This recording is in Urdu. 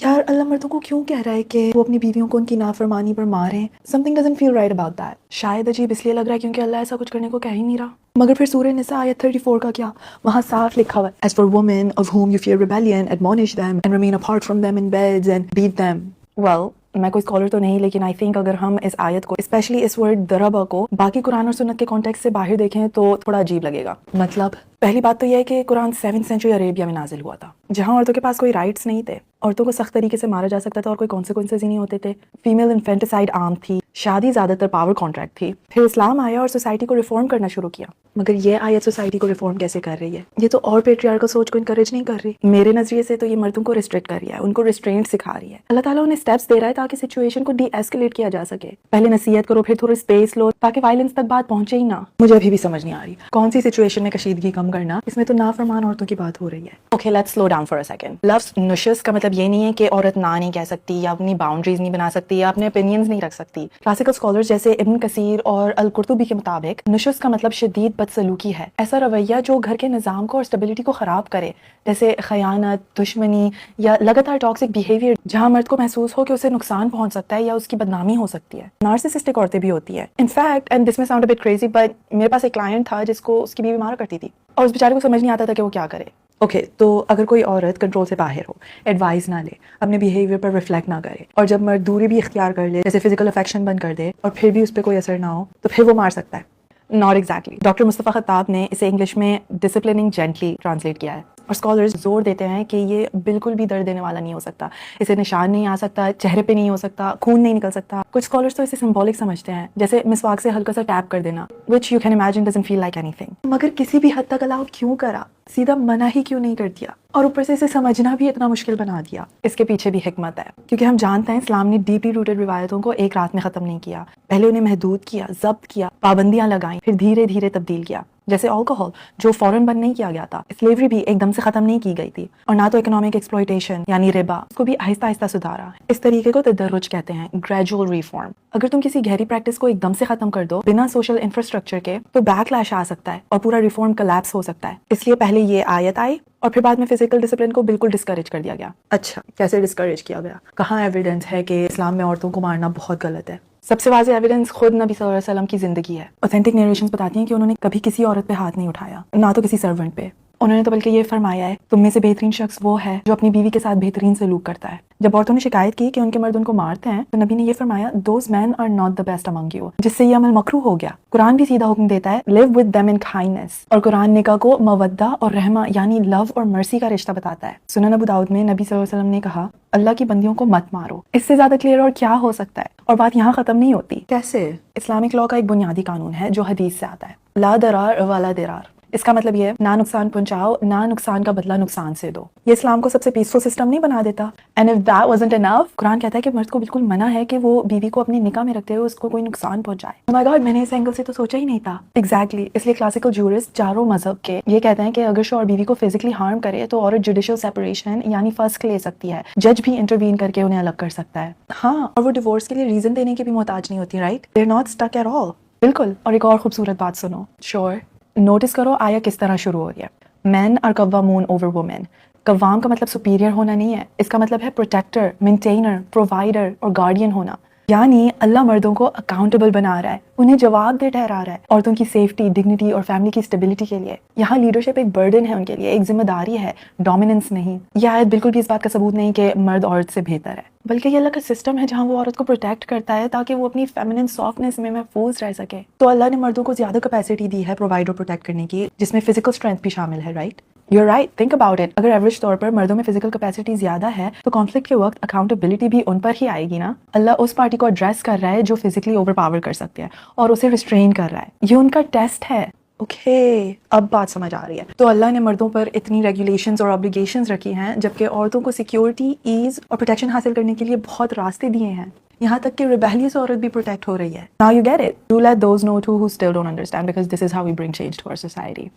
یار اللہ مردوں کو کیوں کہہ رہا ہے کہ وہ اپنی بیویوں کو ان کی نافرمانی پر ماریں؟ something doesn't feel right about that. شاید عجیب اس لیے لگ رہا ہے کیونکہ اللہ ایسا کچھ کرنے کو کہہ ہی نہیں رہا. مگر پھر سورہ نساء آیت 34 کا کیا؟ وہاں صاف لکھا ہوا ہے as for women of whom you fear rebellion admonish them and remain apart from them in beds and beat them. well میں کوئی اسکالر تو نہیں، لیکن آئی تھنک اگر ہم اس آیت کو اسپیشلی اس ورڈ ضربہ کو باقی قرآن اور سنت کے کانٹیکسٹ سے باہر دیکھیں تو تھوڑا عجیب لگے گا. مطلب پہلی بات تو یہ ہے کہ قرآن 7th سینچری عربیہ میں نازل ہوا تھا، جہاں عورتوں کے پاس کوئی رائٹس نہیں تھے، عورتوں کو سخت طریقے سے مارا جا سکتا تھا اور کوئی کانسیکوینسز ہی نہیں ہوتے تھے. فیمیل انفینٹیسائڈ عام تھی، شادی زیادہ تر پاور کانٹریکٹ تھی. پھر اسلام آیا اور سوسائٹی کو ریفارم کرنا شروع کیا. مگر یہ آیت سوسائٹی کو ریفارم کیسے کر رہی ہے؟ یہ تو اور پیٹریارکل سوچ کو انکریج نہیں کر رہی. میرے نظریے سے تو یہ مردوں کو ریسٹرکٹ کر رہی ہے، ان کو ریسٹرینٹ سکھا رہی ہے. اللہ تعالیٰ انہیں اسٹیپس دے رہا ہے تاکہ سچویشن کو ڈی ایسکیلیٹ کیا جا سکے. پہلے نصیحت کرو، پھر تھوڑی اسپیس لو تاکہ وائلنس تک بات پہنچے ہی نہ. مجھے ابھی بھی سمجھ نہیں آ رہی کون سی سچویشن میں کشیدگی کم کرنا، اس میں تو نافرمان عورتوں کی بات ہو رہی ہے. Okay let's slow down for a second. لفظ نشس کا مطلب یہ نہیں ہے کہ عورت نہ نہیں کہہ سکتی یا اپنی باؤنڈریز نہیں بنا سکتی یا اپنے اوپینینز نہیں رکھ سکتی. کلاسیکل اسکالرز جیسے ابن کثیر اور القرطبی کے مطابق نشس کا مطلب شدید بدسلوکی ہے، ایسا رویہ جو گھر کے نظام کو اور اسٹیبلٹی کو خراب کرے، جیسے خیانت، دشمنی یا لگاتار ٹاکسک بیہیویئر جہاں مرد کو محسوس ہو کہ اسے نقصان پہنچ سکتا ہے یا اس کی بدنامی ہو سکتی ہے. نارسسسٹک عورتیں بھی ہوتی ہیں. انفیکٹ اینڈ دس میں sound a but crazy but میرے پاس ایک کلائنٹ تھا جس کو اس کی بیوی مارا کرتی تھی اور اس بیچارے کو سمجھ نہیں آتا تھا کہ وہ کیا کرے. اوکے تو اگر کوئی عورت کنٹرول سے باہر ہو، ایڈوائز نہ لے، اپنے بیہیویئر پر ریفلیکٹ نہ کرے اور جب مرد دوری بھی اختیار کر لے جیسے فزیکل افیکشن بند کر دے اور پھر بھی اس پہ کوئی اثر نہ ہو تو پھر وہ مار سکتا ہے. Not exactly. ڈاکٹر مصطفیٰ خطاب نے اسے انگلش میں ڈسپلننگ جینٹلی ٹرانسلیٹ کیا ہے اور اسکالرز زور دیتے ہیں کہ یہ بالکل بھی درد دینے والا نہیں ہو سکتا، اسے نشان نہیں آ سکتا، چہرے پہ نہیں ہو سکتا، خون نہیں نکل سکتا. کچھ اسکالرز تو اسے سمبولک سمجھتے ہیں، جیسے مسواک سے ہلکا سا ٹیپ کر دینا which you can imagine doesn't feel like anything. مگر کسی بھی حد تک الاؤ کیوں کرا؟ سیدھا منع ہی کیوں نہیں کر دیا؟ اور اوپر سے اسے سمجھنا بھی اتنا مشکل بنا دیا. اس کے پیچھے بھی حکمت ہے، کیونکہ ہم جانتے ہیں اسلام نے ڈیپلی روٹڈ روایتوں کو ایک رات میں ختم نہیں کیا. پہلے انہیں محدود کیا، ضبط کیا، پابندیاں لگائیں، پھر دھیرے دھیرے تبدیل کیا. جیسے الکوہول جو فوراً بند نہیں کیا گیا تھا، سلیوری بھی ایک دم سے ختم نہیں کی گئی تھی، اور نہ تو اکنامک ایکسپلوئٹیشن یعنی ربا، اس کو بھی آہستہ آہستہ سدھارا. اس طریقے کو تدرج کہتے ہیں، گریجول ریفارم. اگر تم کسی گہری پریکٹس کو ایک دم سے ختم کر دو بنا سوشل انفراسٹرکچر کے تو بیک لیش آ سکتا ہے اور پورا ریفارم کلیپس ہو سکتا ہے. اس لیے پہلے یہ آیت آئی اور پھر بعد میں فزیکل ڈسپلن کو بالکل ڈسکریج کر دیا گیا. اچھا کیسے ڈسکریج کیا گیا؟ کہاں ایویڈنس ہے کہ اسلام میں عورتوں کو مارنا بہت غلط ہے؟ سب سے واضح ایویڈنس خود نبی صلی اللہ علیہ وسلم کی زندگی ہے. اوتھینٹک نیریشنز بتاتی ہیں کہ انہوں نے کبھی کسی عورت پہ ہاتھ نہیں اٹھایا، نہ تو کسی سرونٹ پہ. انہوں نے تو بلکہ یہ فرمایا ہے تم میں سے بہترین شخص وہ ہے جو اپنی بیوی کے ساتھ بہترین سلوک کرتا ہے. جب عورتوں نے شکایت کی کہ ان کے مرد ان کو مارتے ہیں تو نبی نے یہ فرمایا those men are not the best among you، جس سے یہ عمل مکروہ ہو گیا. قرآن بھی سیدھا حکم دیتا ہے live with them in kindness، اور قرآن نکاح کو مودہ اور رحمہ یعنی لو اور مرسی کا رشتہ بتاتا ہے. سنن ابو داؤد میں نبی صلی اللہ علیہ وسلم نے کہا اللہ کی بندیوں کو مت مارو. اس سے زیادہ کلیئر اور کیا ہو سکتا ہے؟ اور بات یہاں ختم نہیں ہوتی. کیسے؟ اسلامک لاء کا ایک بنیادی قانون ہے جو حدیث سے آتا ہے، لا ضرار ولا ضرار. اس کا مطلب یہ ہے نہ نقصان پہنچاؤ، نہ نقصان کا بدلہ نقصان سے دو. یہ اسلام کو سب سے پیسفل سسٹم نہیں بنا دیتا. And if that wasn't enough، قرآن کہتا ہے کہ مرد کو بالکل منع ہے کہ وہ بیوی کو اپنے نکاح میں رکھتے ہوئے اس کو کوئی نقصان پہنچائے. Oh my God، میں نے اس اینگل سے تو سوچا ہی نہیں تھا. ایگزیکٹلی. اس لیے کلاسیکل جورسٹ چاروں مذہب کے یہ کہتے ہیں کہ اگر شوہر بیوی کو فزیکلی ہارم کرے تو عورت جوڈیشل سیپریشن یعنی فسخ لے سکتی ہے، جج بھی انٹروین کر کے انہیں الگ کر سکتا ہے. ہاں، اور وہ ڈیورس کے لیے ریزن دینے کی بھی محتاج نہیں ہوتی. Right, they are not stick at all. بالکل. اور ایک اور خوبصورت بات سنو. شور نوٹس کرو آیا کس طرح شروع ہو رہی ہے. مین آر قوامون اوور وومین. قوام کا مطلب سپیریئر ہونا نہیں ہے، اس کا مطلب ہے پروٹیکٹر، مینٹینر، پرووائڈر اور گارڈین ہونا. یعنی اللہ مردوں کو اکاؤنٹیبل بنا رہا ہے، انہیں جواب دہ ٹھہرا رہا ہے عورتوں کی سیفٹی، ڈگنیٹی اور فیملی کی اسٹیبلٹی کے لیے. یہاں لیڈرشپ ایک برڈن ہے ان کے لیے، ایک ذمہ داری ہے، ڈومیننس نہیں. یہ آیت بالکل بھی اس بات کا ثبوت نہیں کہ مرد عورت سے بہتر ہے، بلکہ یہ اللہ کا سسٹم ہے جہاں وہ عورت کو پروٹیکٹ کرتا ہے تاکہ وہ اپنی فیمنن سافٹنس میں محفوظ رہ سکے. تو اللہ نے مردوں کو زیادہ کیپیسٹی دی ہے پرووائڈ اور پروٹیکٹ کرنے کی، جس میں فزیکل اسٹرینتھ بھی شامل ہے. Right, you are right. Think about it. اگر ایوریج طور پر مردوں میں فزیکل کیپیسٹی زیادہ ہے تو کانفلکٹ کے وقت اکاؤنٹیبلٹی بھی ان پر ہی آئے گی نا. اللہ اس پارٹی کو ایڈریس کر رہا ہے جو فزیکلی اوور پاور کر سکتے ہیں اور اسے ریسٹرین کر رہا ہے. یہ ان کا ٹیسٹ ہے. اوکے، اب بات سمجھ آ رہی ہے. تو اللہ نے مردوں پر اتنی ریگولیشنز اور آبلیگیشنز رکھی ہیں جبکہ عورتوں کو سیکیورٹی، ایز اور پروٹیکشن حاصل کرنے کے لیے بہت راستے دیے ہیں. یہاں تک کہ ریبیلیس عورت بھی پروٹیکٹ ہو رہی ہے. Now you get it. Do let those know too who still don't understand because this is how we bring change to our society.